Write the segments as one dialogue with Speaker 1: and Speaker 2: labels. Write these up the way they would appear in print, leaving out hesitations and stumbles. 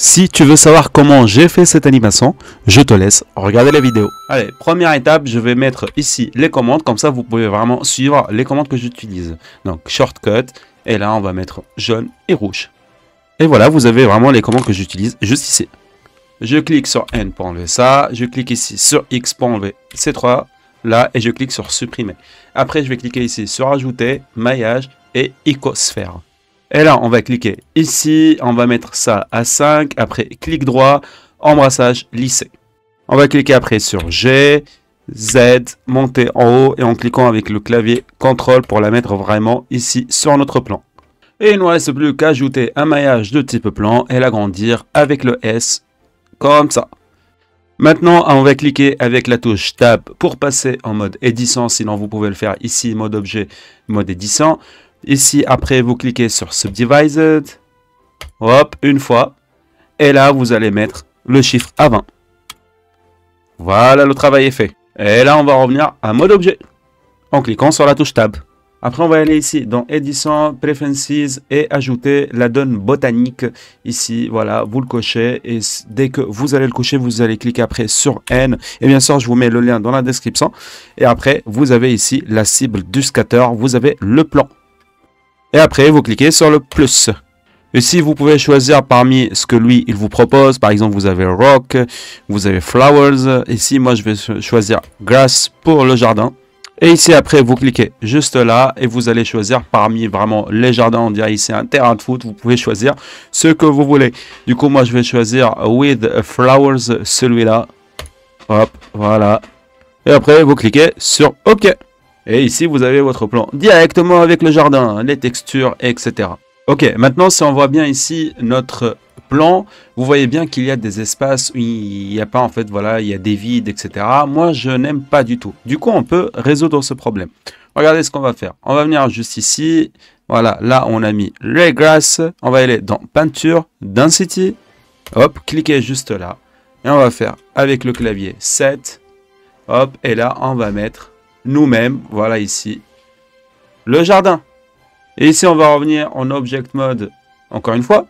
Speaker 1: Si tu veux savoir comment j'ai fait cette animation, je te laisse regarder la vidéo. Allez, première étape, je vais mettre ici les commandes, comme ça vous pouvez vraiment suivre les commandes que j'utilise. Donc shortcut, et là on va mettre jaune et rouge. Et voilà, vous avez vraiment les commandes que j'utilise juste ici. Je clique sur N pour enlever ça, je clique ici sur X pour enlever ces trois là, et je clique sur supprimer. Après je vais cliquer ici sur ajouter, maillage et icosphère. Et là, on va cliquer ici, on va mettre ça à 5, après clic droit, embrassage lissé. On va cliquer après sur G, Z, monter en haut et en cliquant avec le clavier CTRL pour la mettre vraiment ici sur notre plan. Et il ne nous reste plus qu'à ajouter un maillage de type plan et l'agrandir avec le S, comme ça. Maintenant, on va cliquer avec la touche Tab pour passer en mode édition, sinon vous pouvez le faire ici, mode objet, mode édition. Ici, après, vous cliquez sur Subdivided. Hop, une fois. Et là, vous allez mettre le chiffre à 20. Voilà, le travail est fait. Et là, on va revenir à mode objet. En cliquant sur la touche Tab. Après, on va aller ici dans Édition, Preferences et ajouter la donne botanique. Ici, voilà, vous le cochez. Et dès que vous allez le cocher, vous allez cliquer après sur N. Et bien sûr, je vous mets le lien dans la description. Et après, vous avez ici la cible du scatter. Vous avez le plan. Et après, vous cliquez sur le plus. Ici, vous pouvez choisir parmi ce que lui, il vous propose. Par exemple, vous avez Rock, vous avez Flowers. Ici, moi, je vais choisir Grass pour le jardin. Et ici, après, vous cliquez juste là et vous allez choisir parmi vraiment les jardins. On dirait ici un terrain de foot. Vous pouvez choisir ce que vous voulez. Du coup, moi, je vais choisir With Flowers, celui-là. Hop, voilà. Et après, vous cliquez sur OK. Et ici, vous avez votre plan directement avec le jardin, les textures, etc. Ok, maintenant, si on voit bien ici notre plan, vous voyez bien qu'il y a des espaces où il n'y a pas, en fait, voilà, il y a des vides, etc. Moi, je n'aime pas du tout. Du coup, on peut résoudre ce problème. Regardez ce qu'on va faire. On va venir juste ici. Voilà, là, on a mis les grasses. On va aller dans peinture, density. Hop, cliquez juste là. Et on va faire avec le clavier 7. Hop, et là, on va mettre nous-mêmes, voilà ici, le jardin. Et ici, on va revenir en Object Mode, encore une fois.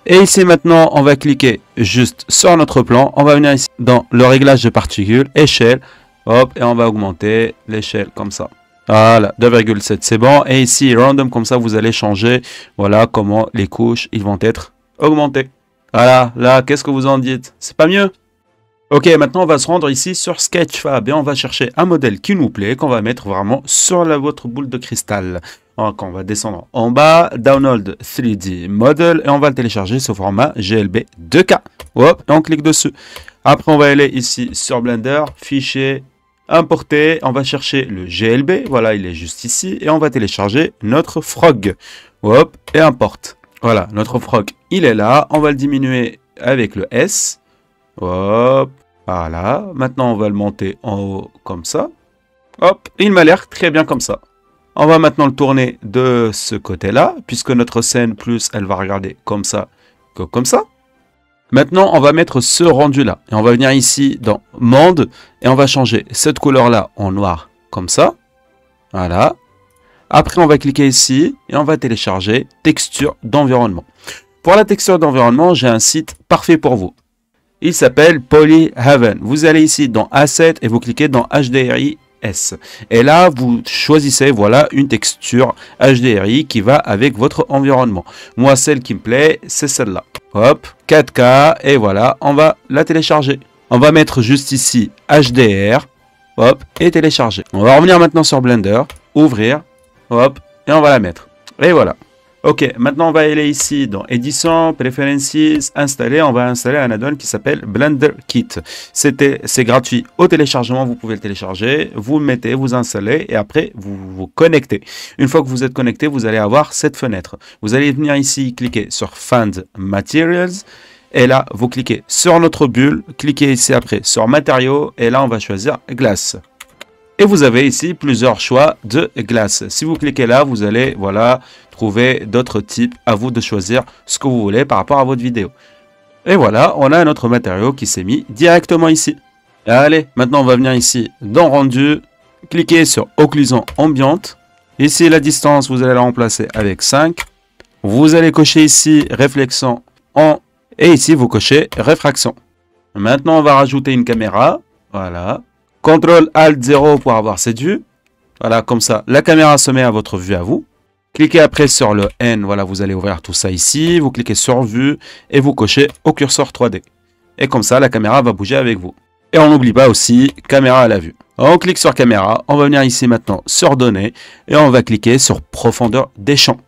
Speaker 1: Et ici, maintenant, on va cliquer juste sur notre plan. On va venir ici dans le réglage de particules, échelle. Hop, et on va augmenter l'échelle comme ça. Voilà, 2,7, c'est bon. Et ici, random, comme ça, vous allez changer, voilà, comment les couches, ils vont être augmentées. Voilà, là, qu'est-ce que vous en dites? C'est pas mieux? Ok, maintenant on va se rendre ici sur Sketchfab et on va chercher un modèle qui nous plaît, qu'on va mettre vraiment sur votre boule de cristal. Donc on va descendre en bas, Download 3D Model et on va le télécharger sous format GLB 2K. Hop, et on clique dessus. Après on va aller ici sur Blender, Fichier, Importer. On va chercher le GLB, voilà il est juste ici. Et on va télécharger notre Frog. Hop, et importe. Voilà, notre Frog il est là. On va le diminuer avec le S. Hop. Voilà, maintenant on va le monter en haut comme ça. Hop, il m'a l'air très bien comme ça. On va maintenant le tourner de ce côté-là, puisque notre scène plus, elle va regarder comme ça, comme ça. Maintenant, on va mettre ce rendu-là. Et on va venir ici dans Monde, et on va changer cette couleur-là en noir, comme ça. Voilà. Après, on va cliquer ici, et on va télécharger Texture d'environnement. Pour la texture d'environnement, j'ai un site parfait pour vous. Il s'appelle Polyhaven. Vous allez ici dans Asset et vous cliquez dans HDRI S. Et là, vous choisissez, voilà, une texture HDRI qui va avec votre environnement. Moi, celle qui me plaît, c'est celle-là. Hop, 4K, et voilà, on va la télécharger. On va mettre juste ici HDR, hop, et télécharger. On va revenir maintenant sur Blender, ouvrir, hop, et on va la mettre. Et voilà. Ok, maintenant on va aller ici dans Édition, Preferences, Installer. On va installer un add-on qui s'appelle Blender Kit. C'est gratuit au téléchargement, vous pouvez le télécharger, vous le mettez, vous installez et après vous vous connectez. Une fois que vous êtes connecté, vous allez avoir cette fenêtre. Vous allez venir ici, cliquer sur Find Materials et là vous cliquez sur notre bulle, cliquez ici après sur Matériaux et là on va choisir Glace. Et vous avez ici plusieurs choix de glace. Si vous cliquez là, vous allez voilà, trouver d'autres types. À vous de choisir ce que vous voulez par rapport à votre vidéo. Et voilà, on a notre matériau qui s'est mis directement ici. Allez, maintenant on va venir ici dans Rendu. Cliquez sur Occlusion ambiante. Ici la distance, vous allez la remplacer avec 5. Vous allez cocher ici Réflexion en Et ici, vous cochez réfraction. Maintenant, on va rajouter une caméra. Voilà. CTRL-ALT-0 pour avoir cette vue. Voilà, comme ça, la caméra se met à votre vue à vous. Cliquez après sur le N. Voilà, vous allez ouvrir tout ça ici. Vous cliquez sur vue et vous cochez au curseur 3D. Et comme ça, la caméra va bouger avec vous. Et on n'oublie pas aussi caméra à la vue. On clique sur caméra. On va venir ici maintenant sur données. Et on va cliquer sur profondeur des champs.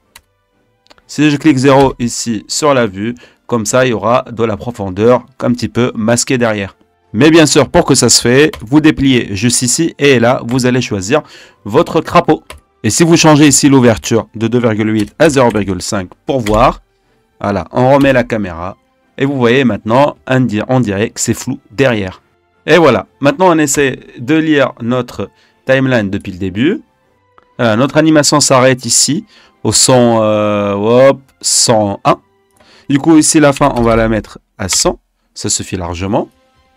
Speaker 1: Si je clique 0 ici sur la vue, comme ça, il y aura de la profondeur un petit peu masquée derrière. Mais bien sûr, pour que ça se fait, vous dépliez juste ici et là, vous allez choisir votre crapaud. Et si vous changez ici l'ouverture de 2,8 à 0,5 pour voir, voilà, on remet la caméra. Et vous voyez maintenant, on dirait que c'est flou derrière. Et voilà, maintenant on essaie de lire notre timeline depuis le début. Notre animation s'arrête ici au 101. Du coup, ici, la fin, on va la mettre à 100. Ça suffit largement.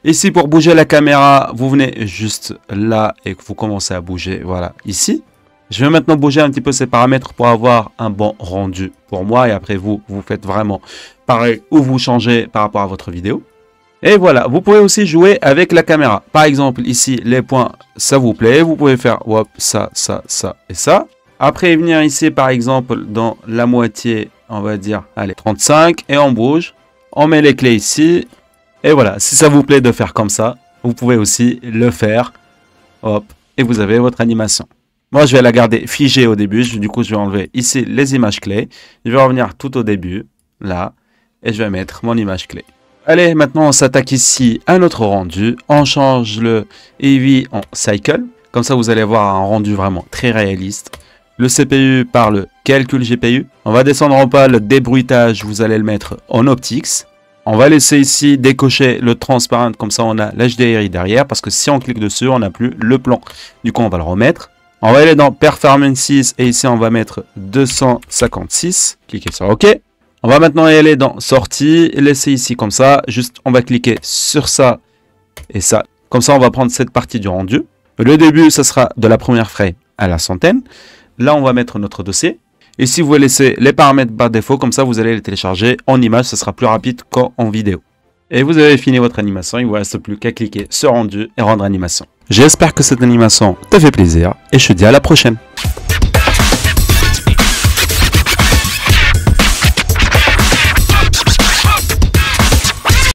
Speaker 1: Ici, pour bouger la caméra, vous venez juste là et vous commencez à bouger, voilà, ici. Je vais maintenant bouger un petit peu ces paramètres pour avoir un bon rendu pour moi. Et après, vous faites vraiment pareil ou vous changez par rapport à votre vidéo. Et voilà, vous pouvez aussi jouer avec la caméra. Par exemple, ici, les points, ça vous plaît. Vous pouvez faire hop, ça, ça, ça et ça. Après, venir ici, par exemple, dans la moitié, on va dire, allez, 35. Et on bouge. On met les clés ici. Et voilà, si ça vous plaît de faire comme ça, vous pouvez aussi le faire. Hop, et vous avez votre animation. Moi, je vais la garder figée au début. Du coup, je vais enlever ici les images clés. Je vais revenir tout au début, là. Et je vais mettre mon image clé. Allez, maintenant, on s'attaque ici à notre rendu. On change le Heavy en Cycle. Comme ça, vous allez avoir un rendu vraiment très réaliste. Le CPU par le calcul GPU. On va descendre en bas le débruitage. Vous allez le mettre en Optics. On va laisser ici décocher le transparent. Comme ça, on a l'HDRI derrière. Parce que si on clique dessus, on n'a plus le plan. Du coup, on va le remettre. On va aller dans Performances. Et ici, on va mettre 256. Cliquez sur OK. On va maintenant y aller dans Sortie, laisser ici comme ça. Juste, on va cliquer sur ça et ça. Comme ça, on va prendre cette partie du rendu. Le début, ça sera de la première frame à la centaine. Là, on va mettre notre dossier. Ici, vous laissez les paramètres par défaut. Comme ça, vous allez les télécharger en image. Ce sera plus rapide qu'en vidéo. Et vous avez fini votre animation. Il ne vous reste plus qu'à cliquer sur rendu et rendre animation. J'espère que cette animation t'a fait plaisir. Et je te dis à la prochaine.